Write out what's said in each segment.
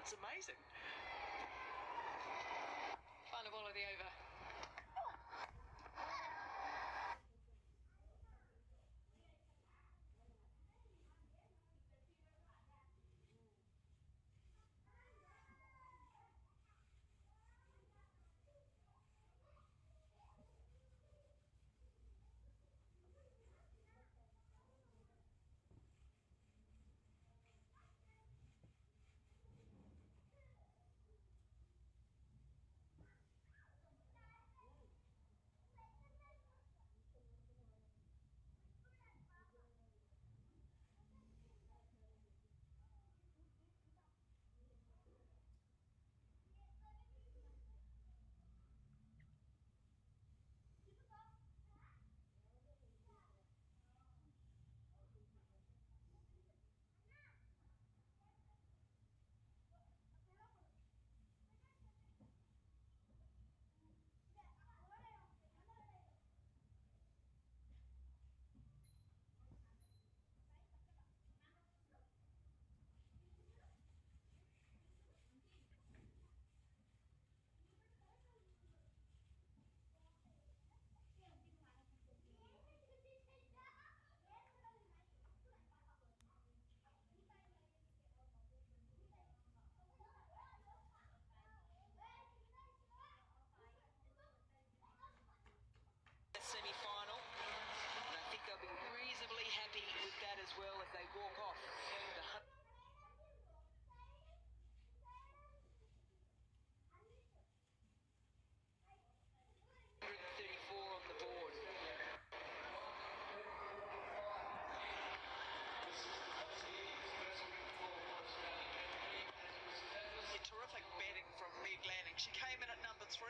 It's amazing. Final ball of the over. Semi-final, and I think they'll be reasonably happy with that as well if they walk off. The 134 on the board. Terrific batting from Meg Lanning. She came in at number 3.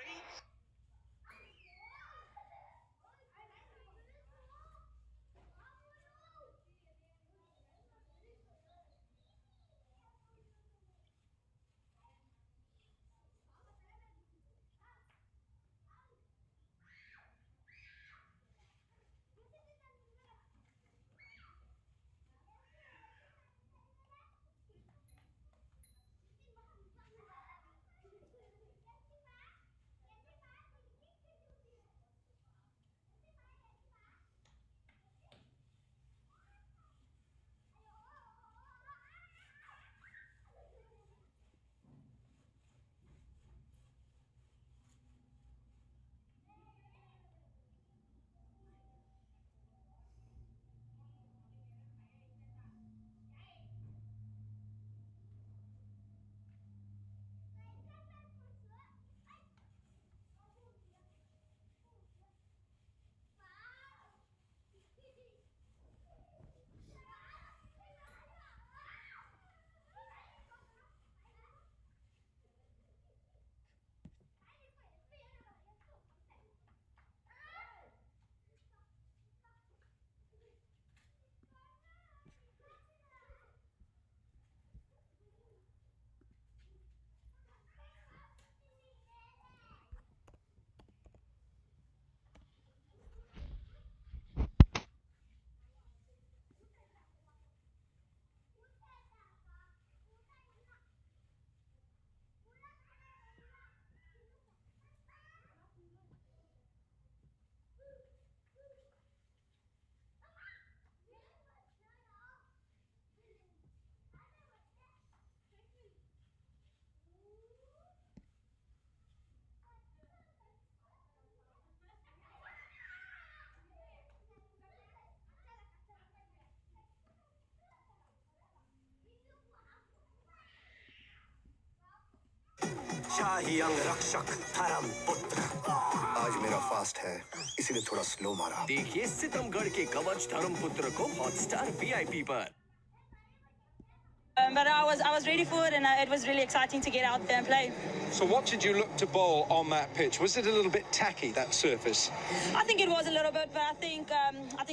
शाही अंग रक्षक धर्म पुत्र आज मेरा fast है इसीलिए थोड़ा slow मारा देखिए सितमगढ़ के कवच धर्मपुत्र को हॉटस्टार वीआईपी पर But I was ready for it, and it was really exciting to get out there and play. So what did you look to bowl on that pitch? Was it a little bit tacky, that surface? I think it was a little bit, but I think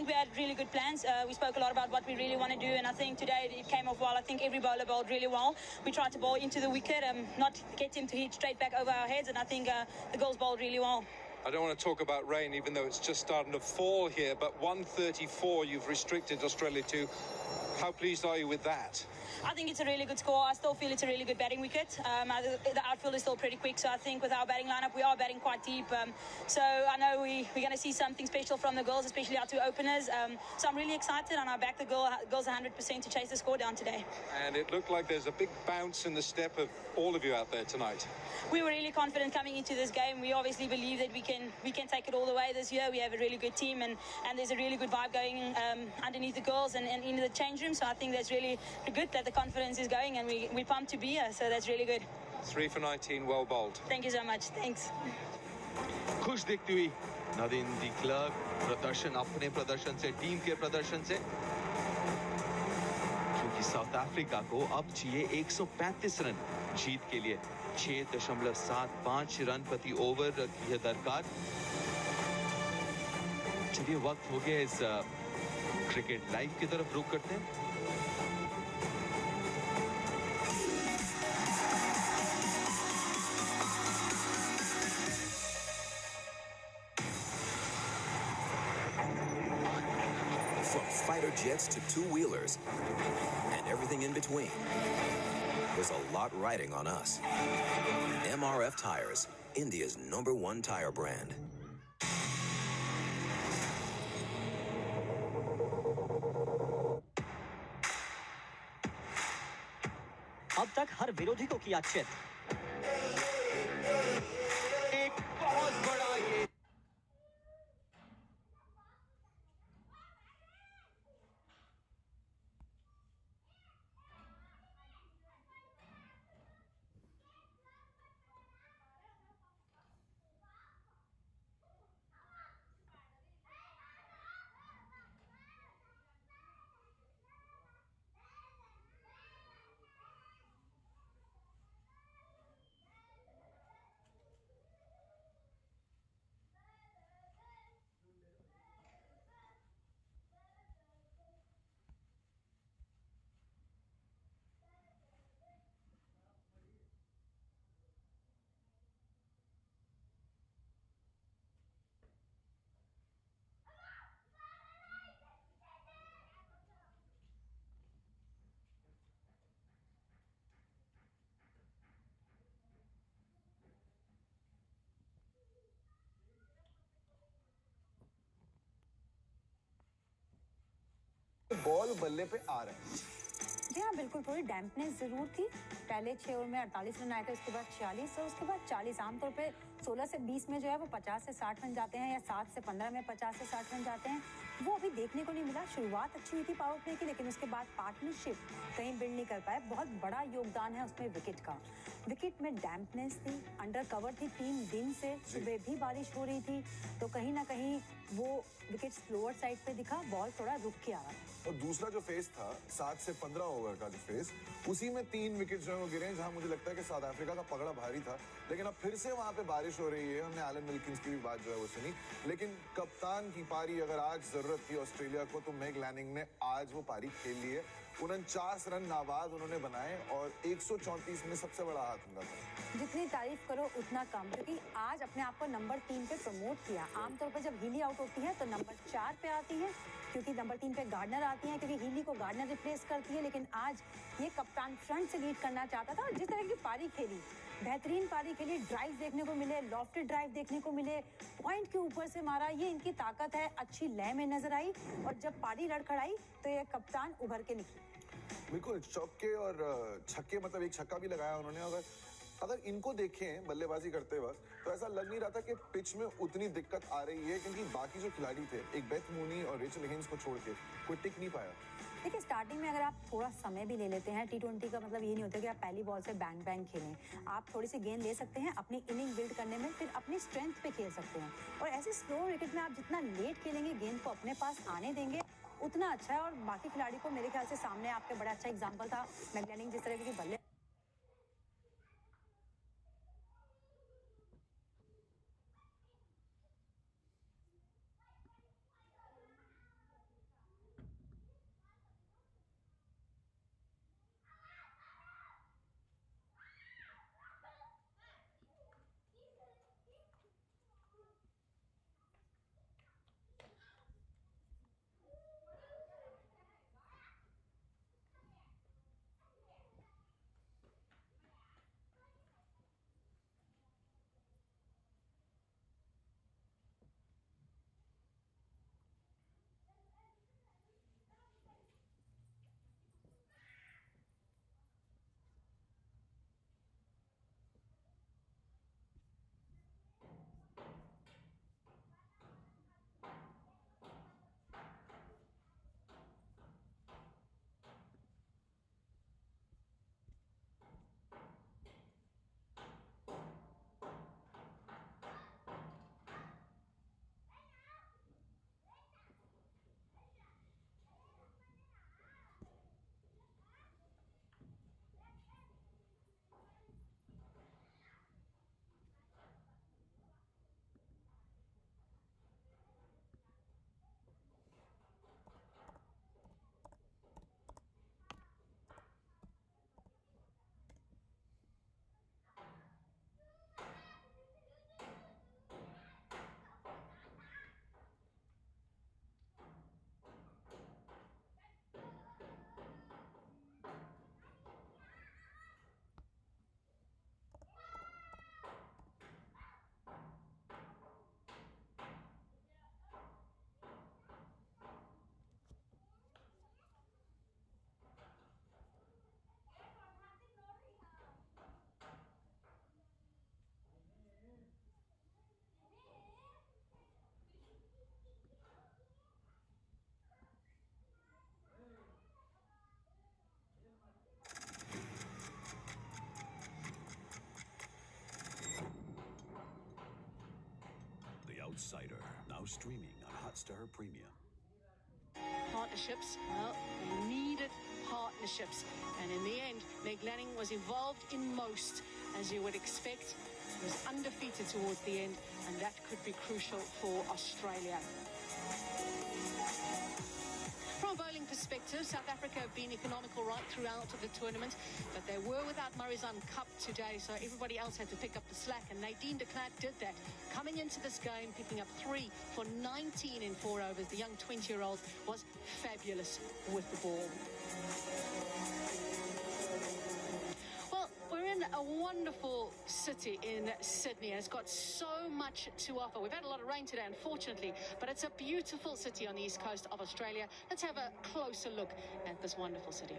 we had really good plans. We spoke a lot about what we really want to do, and I think today it came off well. I think every bowler bowled really well. We tried to bowl into the wicket, not get him to hit straight back over our heads, and I think the girls bowled really well. I don't want to talk about rain, even though it's just starting to fall here, but 134 you've restricted Australia to. How pleased are you with that? I think it's a really good score. I still feel it's a really good batting wicket. The outfield is still pretty quick, so I think with our batting lineup, we are batting quite deep. So I know we're going to see something special from the girls, especially our two openers. So I'm really excited, and I back the girls 100% to chase the score down today. And it looked like there's a big bounce in the step of all of you out there tonight. We were really confident coming into this game. We obviously believe that we can take it all the way this year. We have a really good team, and there's a really good vibe going underneath the girls and into the change room. So I think that's really good that the confidence is going, and we're pumped to be here. So that's really good. 3 for 19, well bowled. Thank you so much. Thanks. खुश दिखती हुई नदीन दी clerk प्रदर्शन अपने प्रदर्शन से team के प्रदर्शन से क्योंकि साउथ अफ्रीका को अब चाहिए 135 रन जीत के लिए 6.75 रन प्रति ओवर की है दरकार। चलिए वक्त हो गया इस क्रिकेट लाइव की तरफ रुख करते हैं। From fighter jets to two-wheelers and everything in between, there's a lot riding on us. MRF Tires, India's #1 tire brand. अब तक हर विरोधी को किया चित। एक बहुत बड़ा ये बॉल बल्ले पे आ रहा है। जी हाँ, बिल्कुल थोड़ी डैम्पनेस जरूर थी। पहले 6 ओवर में 48 रन आए थे, उसके बाद 46 और उसके बाद 40। आमतौर पे 16 से 20 में जो है वो 50 से 60 रन जाते हैं, या 7 से 15 में 50 से 60 रन जाते हैं। वो अभी देखने को नहीं मिला। शुरुआत अच्छी हुई थी पावर प्ले की, लेकिन उसके बाद पार्टनरशिप कहीं बिल्ड नहीं कर पाए। बहुत बड़ा योगदान है उसमें विकेट का। विकेट में डैम्पनेस थी, अंडर कवर थी 3 दिन से, सुबह भी बारिश हो रही थी, तो कहीं ना कहीं वो विकेट स्लोअर साइड पे दिखा, बॉल थोड़ा रुक के आ रहा था। और दूसरा जो फेस था 7 से 15 ओवर का जो फेस, उसी में 3 विकेट जो है वो गिरे, जहां मुझे लगता है कि साउथ अफ्रीका का पकड़ा भारी था। लेकिन अब फिर से वहां पे बारिश हो रही है। हमने एलन विल्किंस की भी बात जो है वो सुनी, लेकिन कप्तान की पारी अगर आज जरूरत थी ऑस्ट्रेलिया को, तो मैग लैनिंग ने आज वो पारी खेल ली है। 49 रन नाबाद उन्होंने बनाए और 134 में सबसे बड़ा हाथ उनका था। जितनी तारीफ करो उतना कम, क्योंकि आज अपने आप को नंबर 3 पे प्रमोट किया। आमतौर पर जब हीली आउट होती है तो नंबर 4 पे आती है, क्योंकि नंबर 3 पे गार्डनर आती है, क्योंकि हीली को गार्डनर रिप्लेस करती है। लेकिन आज ये कप्तान फ्रंट से लीड करना चाहता था, और जिस तरह की पारी खेली, बेहतरीन पारी खेली। ड्राइव देखने को मिले, लॉफ्टेड ड्राइव देखने को मिले, पॉइंट के ऊपर से मारा, ये इनकी ताकत है। अच्छी लय में नजर आई, और जब पारी लड़खड़ाई तो ये कप्तान उभर के निकले। बिल्कुल चौके और छक्के, मतलब एक छक्का भी लगाया उन्होंने। अगर इनको देखें बल्लेबाजी करते वक्त, तो ऐसा लग नहीं रहा था कि पिच में उतनी दिक्कत आ रही है, क्योंकि बाकी जो खिलाड़ी थे, एक बेथ मूनी और रेचल हिंस को छोड़ के कोई टिक नहीं पाया। देखिए, स्टार्टिंग में अगर आप थोड़ा समय भी ले लेते हैं, T20 का मतलब ये नहीं होता कि आप पहली बॉल से बैंग बैंग खेलें। आप थोड़ी सी गेंद ले सकते हैं अपनी इनिंग बिल्ड करने में, फिर अपनी स्ट्रेंथ पे खेल सकते हैं। और ऐसे स्लो विकेट में आप जितना लेट खेलेंगे, गेंद को अपने पास आने देंगे, उतना अच्छा है। और बाकी खिलाड़ी को मेरे ख्याल से सामने आपके बड़ा अच्छा एग्जाम्पल था मैगलैनिंग, जिस तरह की बल्ले Outsider, now streaming on Hotstar Premium. Partnerships, well, they needed partnerships. And in the end, Meg Lanning was involved in most, as you would expect. She was undefeated towards the end, and that could be crucial for Australia. From a bowling perspective, South Africa have been economical right throughout the tournament, but they were without Murray's Cup today, so everybody else had to pick up the slack, and Nadine de Klerk did that. Coming into this game, picking up 3 for 19 in 4 overs. The young 20-year-old was fabulous with the ball. Well, we're in a wonderful city in Sydney, and it's got so much to offer. We've had a lot of rain today, unfortunately, but it's a beautiful city on the east coast of Australia. Let's have a closer look at this wonderful city.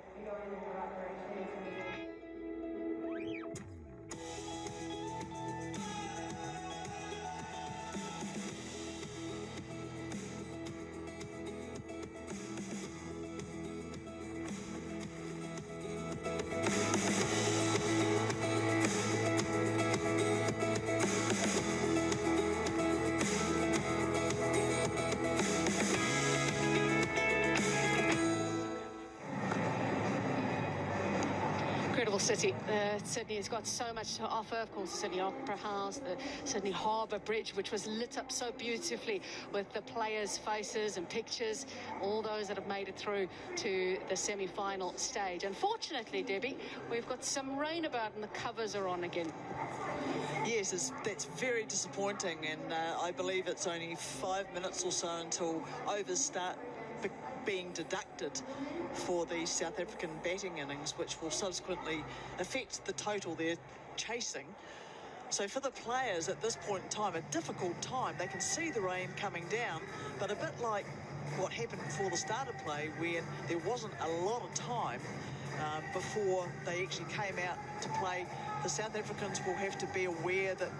Incredible city. Sydney has got so much to offer. Of course, the Sydney Opera House, the Sydney Harbour Bridge, which was lit up so beautifully with the players' faces and pictures, all those that have made it through to the semi-final stage. Unfortunately, Debbie, we've got some rain about and the covers are on again. Yes, that's very disappointing, and I believe it's only 5 minutes or so until overs start being deducted for the South African batting innings, which will subsequently affect the total they're chasing. So for the players at this point in time, a difficult time. They can see the rain coming down, but a bit like what happened before the start of play, when there wasn't a lot of time before they actually came out to play, the South Africans will have to be aware that,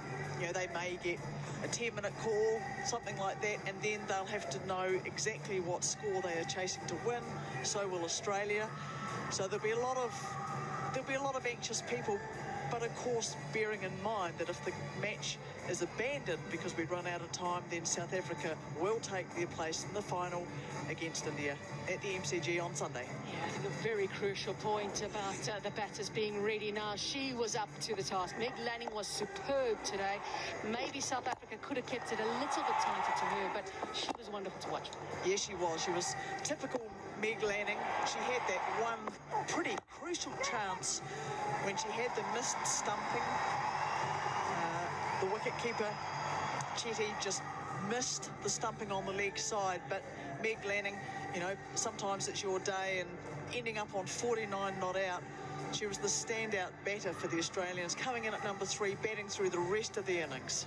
you know, they may get a 10-minute call, something like that, and then they'll have to know exactly what score they are chasing to win. So will Australia. So there'll be a lot of anxious people, but of course bearing in mind that if the match is abandoned because we've run out of time, then South Africa will take their place in the final against India at the MCG on Sunday. Yeah, I think a very crucial point about the batters being ready now. She was up to the task. Meg Lanning was superb today. Maybe South Africa could have kept it a little bit tighter to her, but she was wonderful to watch. Yes, she was. She was typical Meg Lanning. She had that one pretty crucial chance when she had the missed stumping. The wicketkeeper, Chetty, just missed the stumping on the leg side, but Meg Lanning, you know, sometimes it's your day, and ending up on 49 not out, she was the standout batter for the Australians, coming in at number 3, batting through the rest of the innings.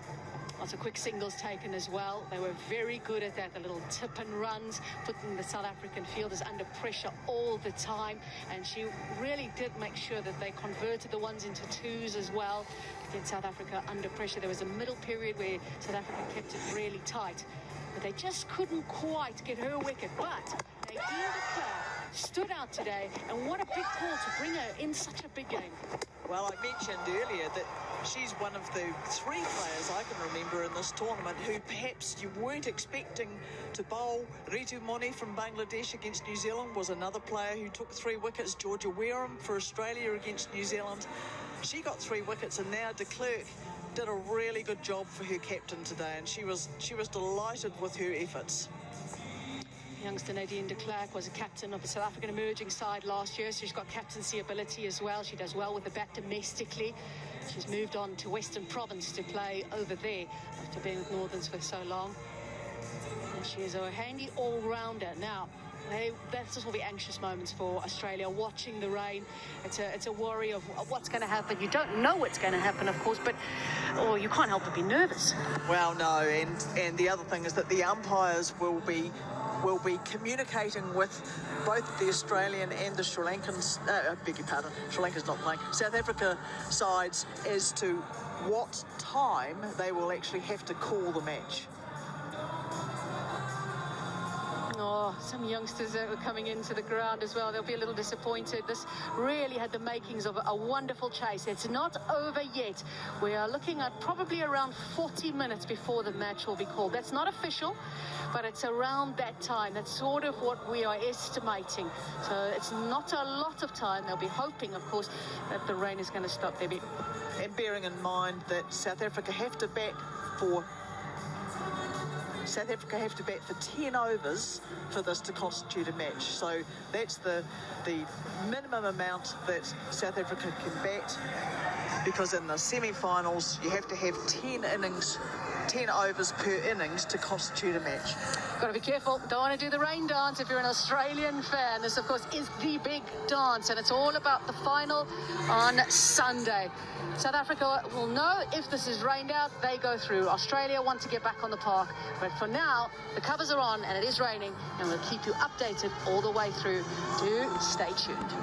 Lots of quick singles taken as well. They were very good at that, the little tip and runs, putting the South African fielders under pressure all the time. And she really did make sure that they converted the ones into twos as well to get South Africa under pressure. There was a middle period where South Africa kept it really tight, but they just couldn't quite get her wicket. But Nadine de Klerk stood out today, and what a big call to bring her in such a big game. Well, I mentioned earlier that she's one of the 3 players I can remember in this tournament who perhaps you weren't expecting to bowl. Ritu Moni from Bangladesh against New Zealand was another player who took 3 wickets. Georgia Wareham for Australia against New Zealand. She got 3 wickets, and now de Klerk did a really good job for her captain today, and she was delighted with her efforts. Youngster Nadine de Klerk was a captain of the South African emerging side last year, so she's got captaincy ability as well. She does well with the bat domestically. She's moved on to Western Province to play over there after being with Northerns for so long. And she is a handy all-rounder. Now, this will be anxious moments for Australia, watching the rain. It's a worry of what's going to happen. You don't know what's going to happen, of course, but you can't help but be nervous. Well, no, and the other thing is that the umpires will be communicating with both the Australian and the Sri Lankan, beg your pardon, Sri Lanka's not playing, South Africa sides as to what time they will actually have to call the match. Oh, some youngsters that were coming into the ground as well. They'll be a little disappointed. This really had the makings of a wonderful chase. It's not over yet. We are looking at probably around 40 minutes before the match will be called. That's not official, but it's around that time. That's sort of what we are estimating. So it's not a lot of time. They'll be hoping, of course, that the rain is going to stop, Debbie. And bearing in mind that South Africa have to bat for 10 overs for this to constitute a match. So that's the minimum amount that South Africa can bat, because in the semi-finals you have to have 10 overs per innings to constitute a match. Got to be careful. Don't want to do the rain dance if you're an Australian fan. This, of course, is the big dance, and it's all about the final on Sunday. South Africa will know if this is rained out, they go through. Australia want to get back on the park, but for now, the covers are on and it is raining, and we'll keep you updated all the way through. Do stay tuned.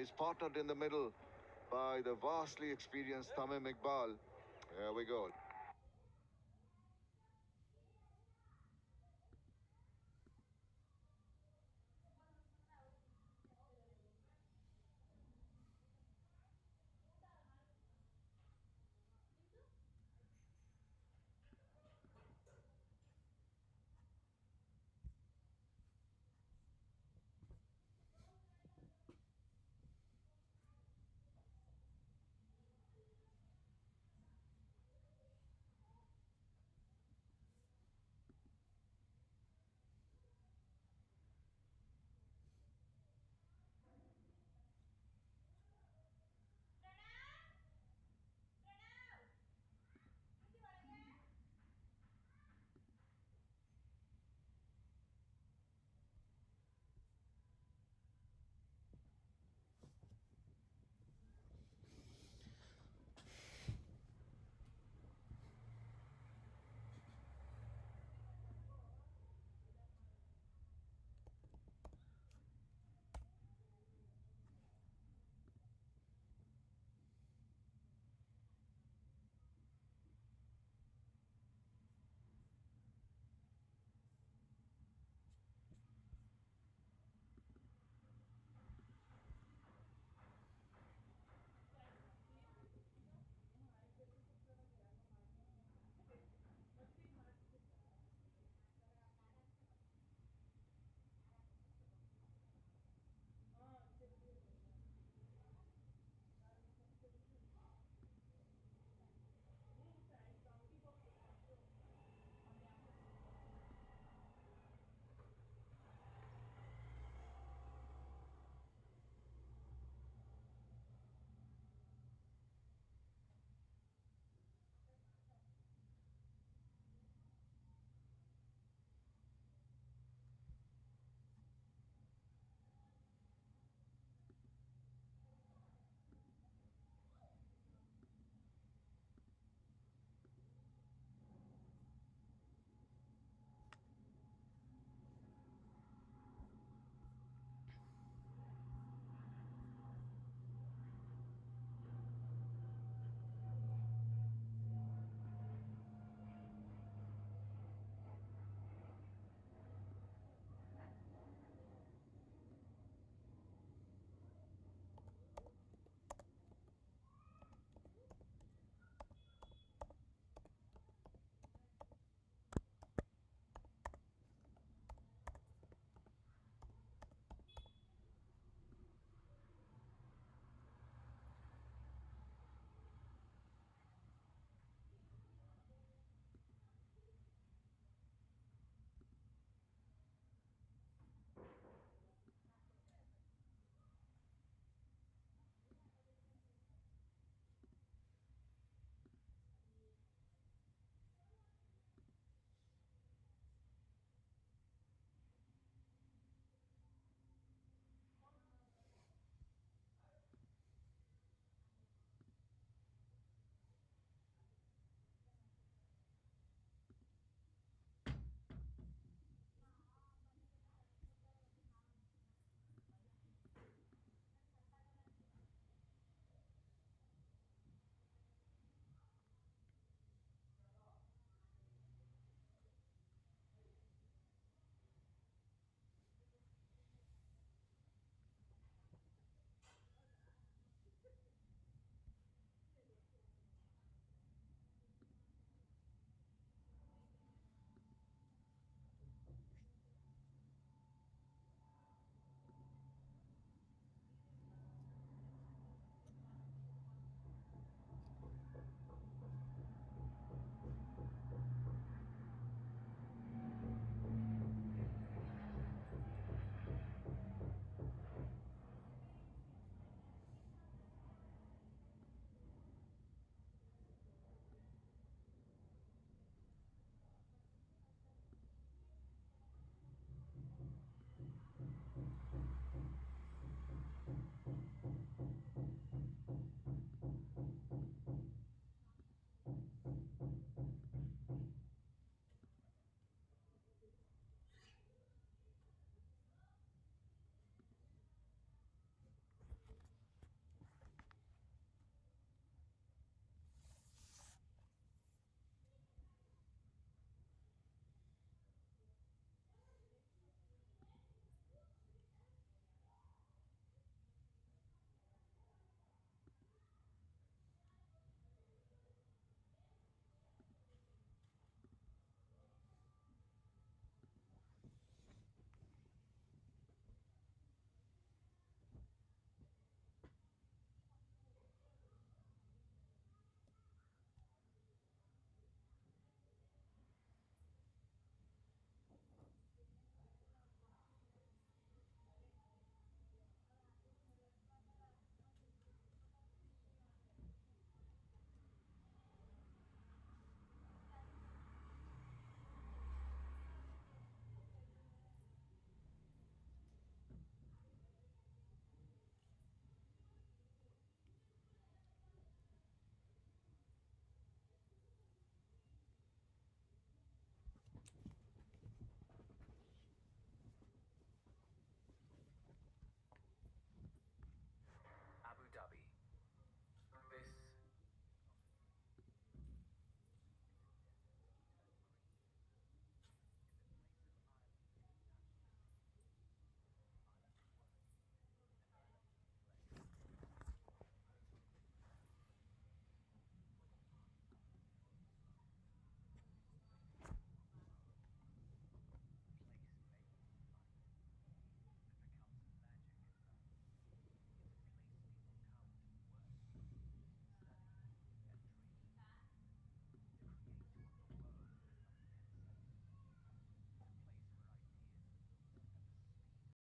He's partnered in the middle by the vastly experienced Tamim Iqbal. Here we go.